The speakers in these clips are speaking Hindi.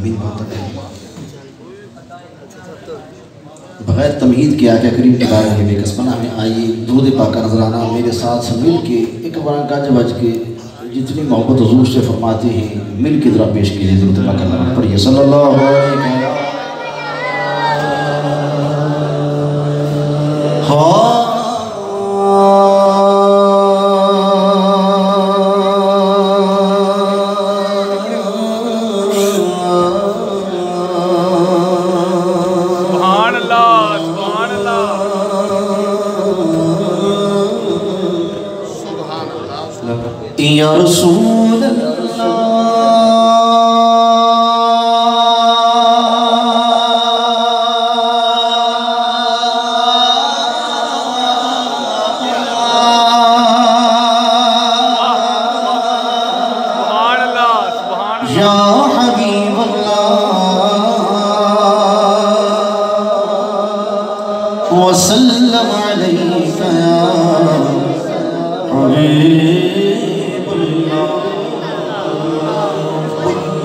ज़मीन पर तक बगैर तमीज़ के आके करीम के बारे में बेकसपना में आइए दूध पाका नजराना मेरे साथ मिल के एक बार गज बज के जितनी मोहब्बत हुजूर से फरमाते हैं मिल के जरा पेश कीजिए दूध पाका नजराना पढ़िए सल्लल्लाहु अलैहि या रसूल या हबीब अल्लाह वसल्लम अलैका या हबीब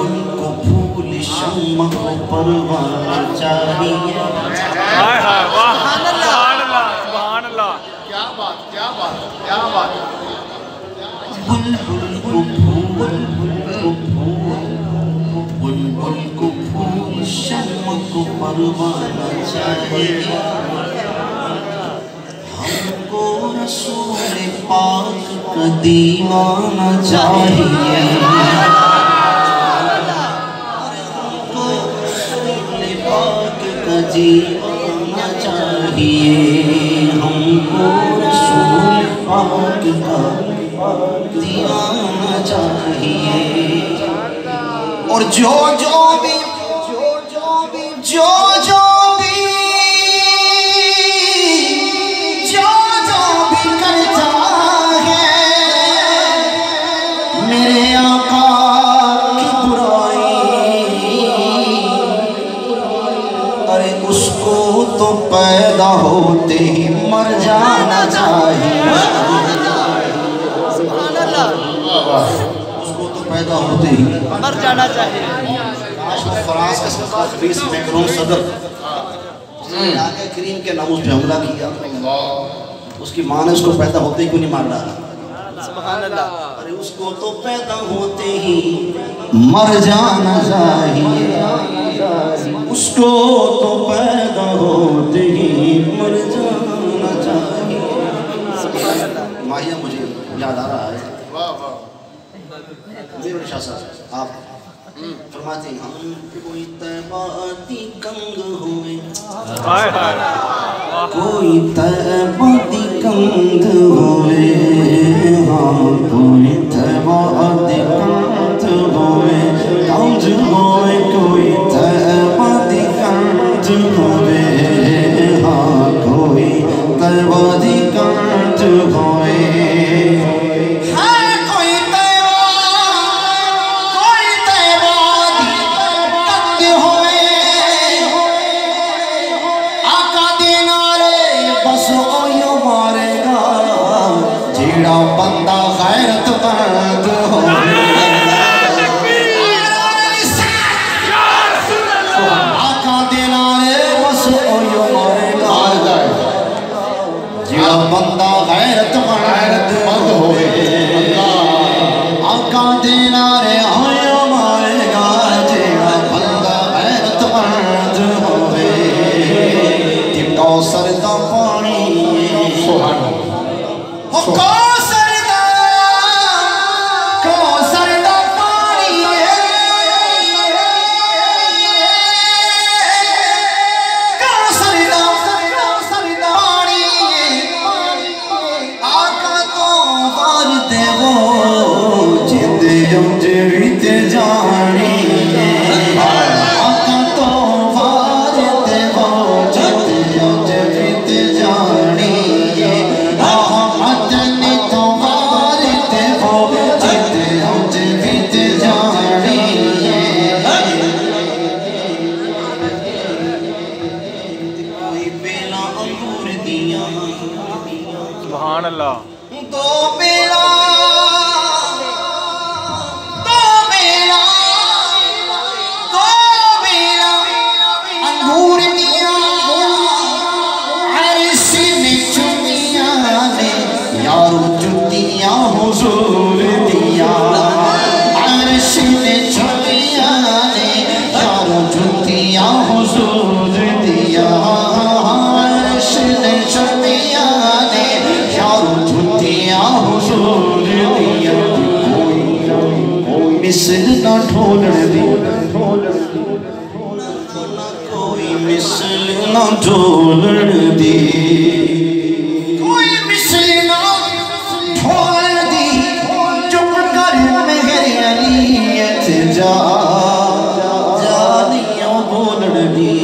उनको फूल शम्मा को परवाना चाहिए। हाय हाय वाह सुभान अल्लाह सुभान अल्लाह क्या बात क्या बात क्या बात। बुलबुल को फूल शम्मा को परवाना चाहिए। हमको रसूल पाक का दीवाना चाहिए। हमको रसूल पाक का जीवाना चाहिए। हमको रसूल पाक का दीवाना चाहिए। और जो जो भी करता है मेरे आका की बुराई, अरे उसको तो पैदा होते ही मर जाना चाहिए। उसको तो पैदा होते ही मर जाना चाहिए। फ्रांस का मैक्रोन सदर आगे करीम के नाम पे हमला किया, उसकी माँ ने उसको पैदा होते ही क्यों नहीं मार डाला? सुभान अल्लाह। अरे उसको तो पैदा होते ही मर जाना चाहिए। उसको तो पैदा होते ही मर जाना चाहिए। माहिया मुझे याद आ रहा है, आप फरमाते हैं हम कोई तैबाती कंग हुए, कोई तैबाती कंग हुए, हाँ कोई तैबाती कंग हुए, कंग हुए कोई तैबाती कंग हुए, हाँ कोई तैबाती कंग हुए। बंदा गैरतमंद हो आका देना रे बस ओयो मरेगा। जेड़ा बंदा गैरतमंद होवे आका देना रे ओयो मरेगा। जेड़ा बंदा गैरतमंद होवे कौसर दा पानी मिसल ना ढोलण दी, कोई मिसल ना ढोलण दी, कोई मिसल ना ढोलण दी। चुप कर मेरे अलियत जा जानियों बोलण दी।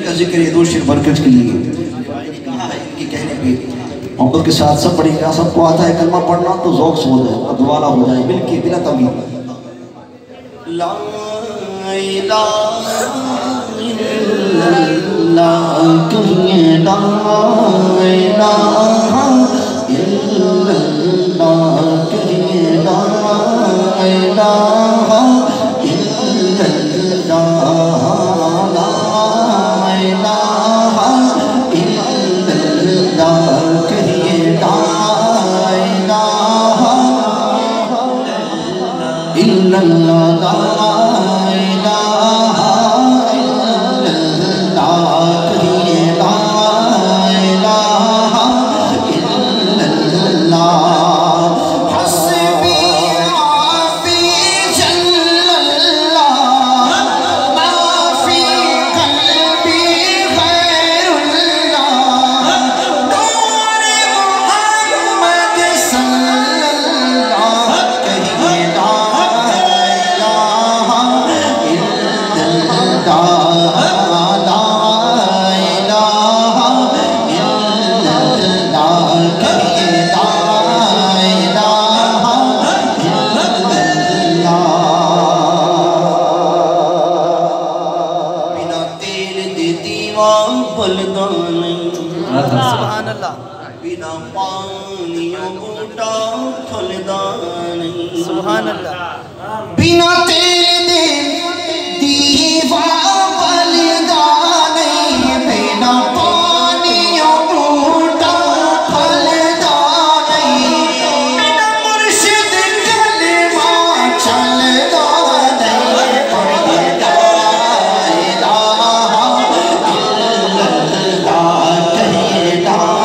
का जिक्र ये दो शेर बरकत के लिए कहा है इनके कहने पे मोहब्बत के साथ सब पढ़ेगा। सबको आता है कलमा पढ़ना तो ज़ौक़ से हो जाए, अब दोबारा हो जाए मिलके बिना तमीज़। ला इलाहा इल्लल्लाह कहिए ला इलाहा इल्लल्लाह कहिए ला इलाहा इल्लल्लाह। बिना पानियों बूटा फलदा नहीं, सुभान अल्लाह। बिना तेल दे दीवा फलदा नहीं, बिना पानियों बूटा फलदा नहीं, बिना मुर्शिद कलमा चलदा नहीं। पढ़िए ला इलाहा इल्लल्लाह कहिए ला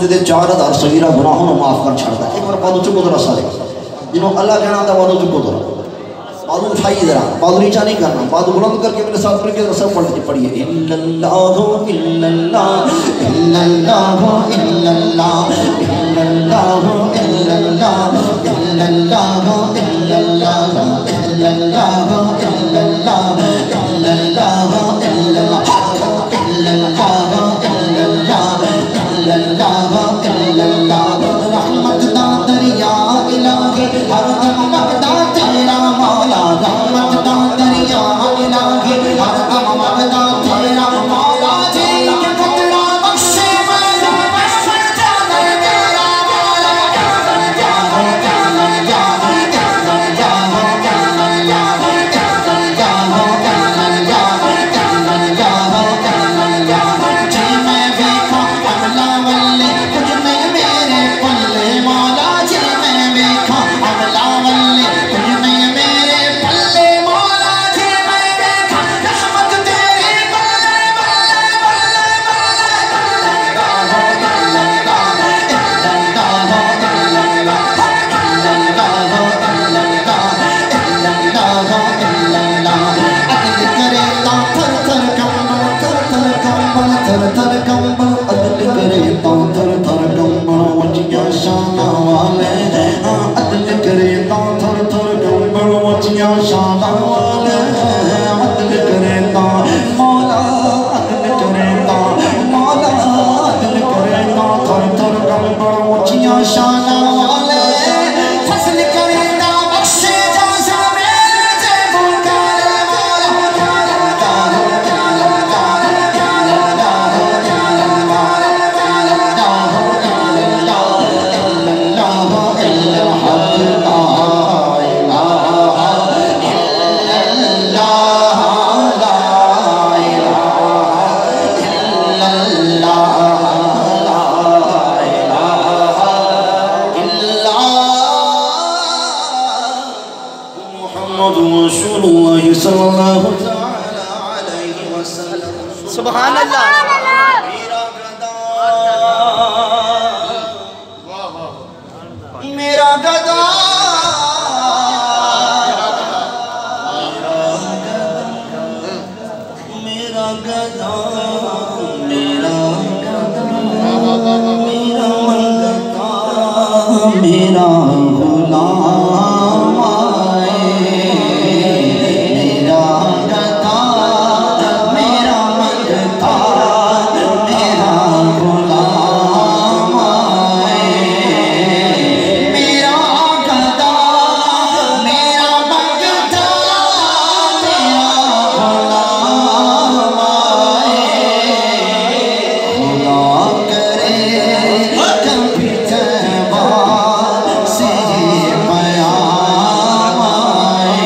दे 4000 सगीरा गुनाहों को माफ कर छड़ता। एक बार बादू चुप उधर सारे जिन्होंने अल्लाह कहना था बादू चुप उधर, बादू उठाइए जरा, बादू नीचा नहीं करना, बादू बुलंद करके मेरे साथ पढ़ के सब पढ़िए इल्लल्लाह इल्लल्लाह इल्लल्लाह इल्लल्लाह इल्लल्लाह इल्लल्लाह इल्लल्लाह इल्लल्लाह इल्लल्लाह रहमत दा दरिया इलाही हर दम लगदा तेरा मौला, रहमत दा दरिया इलाही हर दम लगदा तेरा मौला जी के कतरा बख्शे मैनू बख्शे जाने तेरा मौला। जाने रसूलुल्लाह सल्लल्लाहु अलैहि वसल्लम। सुभान अल्लाह। मेरा गदा मेरा गदा मेरा गदा मेरा मंगता मेरा गुलाम आए। मेरा गदा मेरा मंगता मेरा गुलाम आए। मेरा गदा मेरा मंगता मेरा गुलाम आए। खुदा करे कभी तैबा से ये प्याम आए।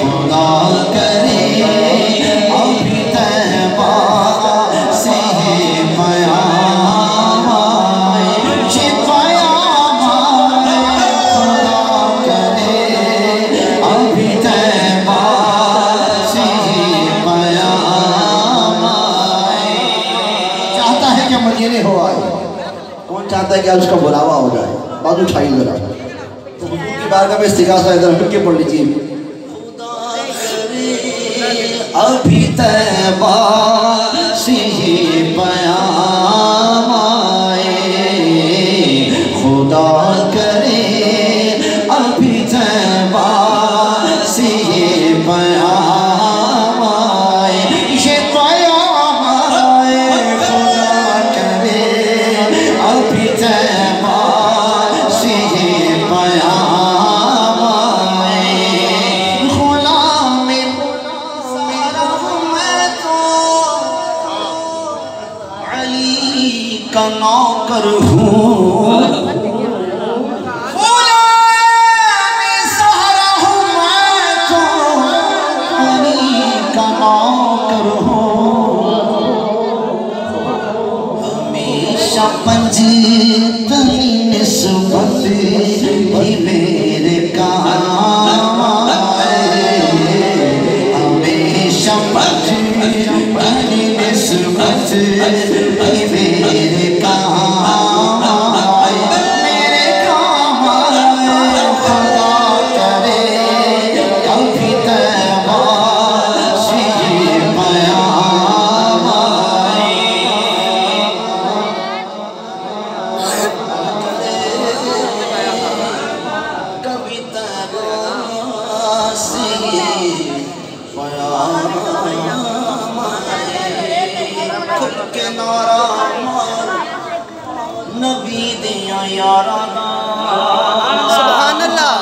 खुदा करे अभी तैबा से ये प्याम आए। ये प्याम आए। खुदा करे अभी तैबा से ये प्याम आए। चाहता है कि मदीने हो आए। कौन चाहता है कि आज उसका बुलावा हो जाए? बात उठाइए जरा, तो हुजूर की बारगाह में इस्तिगासा इधर हट के पढ़ लीजिए। खुदा करे अभी तैबा से ये प्याम आए। खुदा करे अभी तैबा से ये प्याम आए। ये प्याम आए। खुदा करे अभी तैबा से ये प्याम आए। गुलाम मेरा मैं तो अली का नौकर हूँ। गुलाम सहरा हूँ मैं तो अली का नौकर हूँ। हमेशा पंजतनी निस्बत ही मेरे काम आए। हमेशा पंजतनी निस्बत ही मेरे काम आए। मेरे काम आए। खुदा करे कभी तैबा से ये प्याम आए। कभी तैबा से ये प्याम आए। खुद के नारा मार नबी दिया यारा दा। सुभान अल्लाह।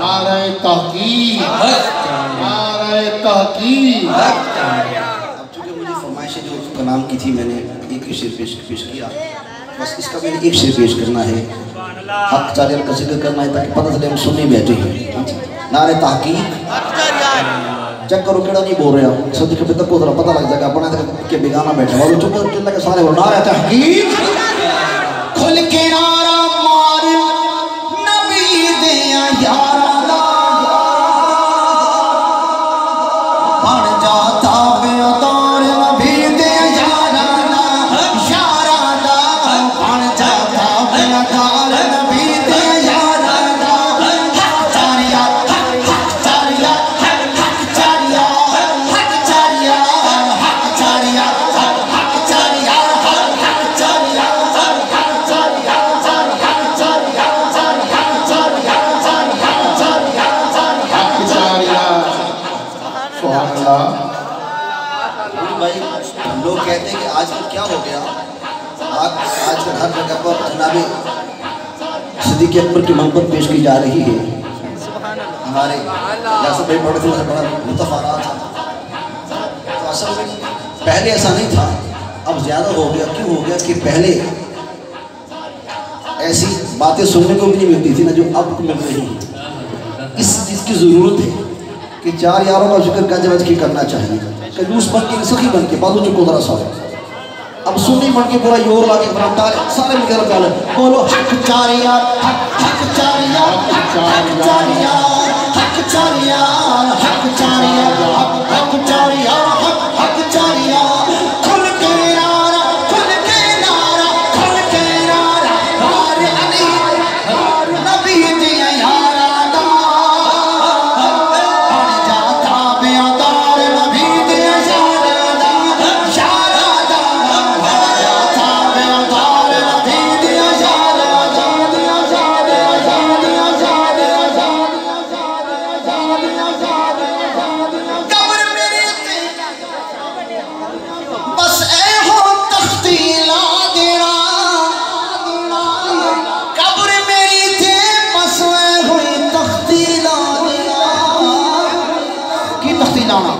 नारे तहकीक, नारे तहकीक। अब चूंकि मुझे फरमाइश जो उसका नाम की थी, मैंने एक ही शेर पेश किया। बस इसका मैंने एक शेर पेश करना है। हक चारियल का जिक्र करना है ताकि पता चले हम सुनने बैठे हैं। नारे तहकीक चेक करो केड़ा नहीं बोल रहा सदी के तक को जरा पता लग जाएगा अपने तक के बेगाना बैठे वालों चुप चिल्ला के सारे बोल नारे तहकीक। खुल के नारा मार नबी दे यारा दा। बन जाता बेअदौर नबी दे यारा दा। यारा दा बन जाता बेअदौर नबी दे यारा दा। हक चारिया हक चारिया हक चारिया हक चारिया हक चारिया हक चारिया हक चारिया हक चारिया भाई लोग कहते हैं कि आजकल क्या हो गया, आजकल हर जगह पर जनाबे सिद्दीक़ अकबर की मोहब्बत पेश की जा रही है। हमारे यासर भाई पढ़े थे, मुझे बड़ा लुत्फ़ आ रहा था। तो असल में पहले ऐसा नहीं था, अब ज़्यादा हो गया। क्यों हो गया कि पहले ऐसी बातें सुनने को भी नहीं मिलती थी ना जो अब मिल रही है। इस चीज़ की ज़रूरत है कि चार यारों का जिक्र गज वज की करना चाहिए। कंजूस बन के, सखी बन के, बाजू चुको जरा सा अब सुन्नी बन के पूरा योर ला के बनाता है सारे मिलकर चल बोलो हक चारिया हक चारिया हक चारिया हक चारिया हक चारिया हक चारिया हक चारिया खुल के नारा खुल के नारा खुल के नारा हार अली हार नबी दिया यारा दा बन जाता बेदार नबी दिया यारा दा यारा दा बन जाता बेदार नबी दिया यारा दा दिया यारा दा दिया यारा दा कब्र मेरे ते बस ए हो तख्ती ला देना कब्र मेरी थे बस ए होई तख्ती ला देना की तख्ती लाना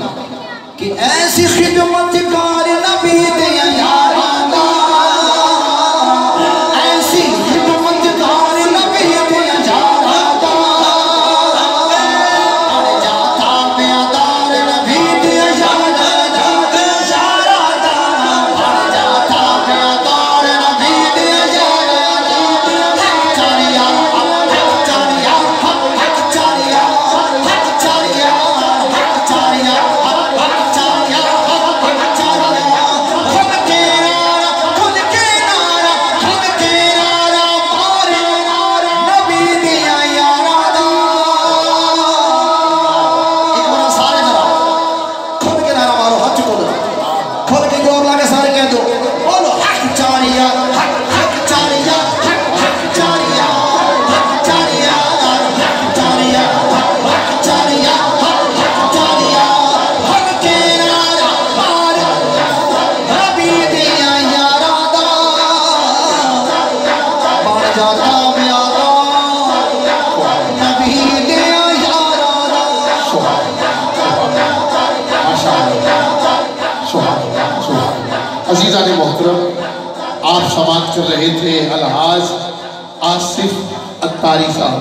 कि ऐसी खिदमत कार नबी दे यारा दा ऐसी खिदमत कार नबी दे यारा दा बन जाता बेदार नबी दे यारा दा यारा दा बन जाता बेदार नबी दे यारा दा हक चारिया हक चारिया हक चारिया हक चारिया हक चारिया हक चारिया हक चारिया खुद के नारा खुद के नारा खुद के नारा मारे नबी दिया यारा दा एक बार सारे जरा खुद के नारा मारो हाथ चुको जरा खुद के जोर लाके सारे कह दो बोलो हक चारिया हक चारिया हक चारिया हक चारिया हक चारिया हक चारिया हक चारिया खुद के नारा मारे नबी दिया यारा दा बन जाता प्यारा नबी दिया यारा दा अजीज़ान मोहतरम, आप समाप्त कर रहे थे अलहाज आसिफ अत्तारी साहब।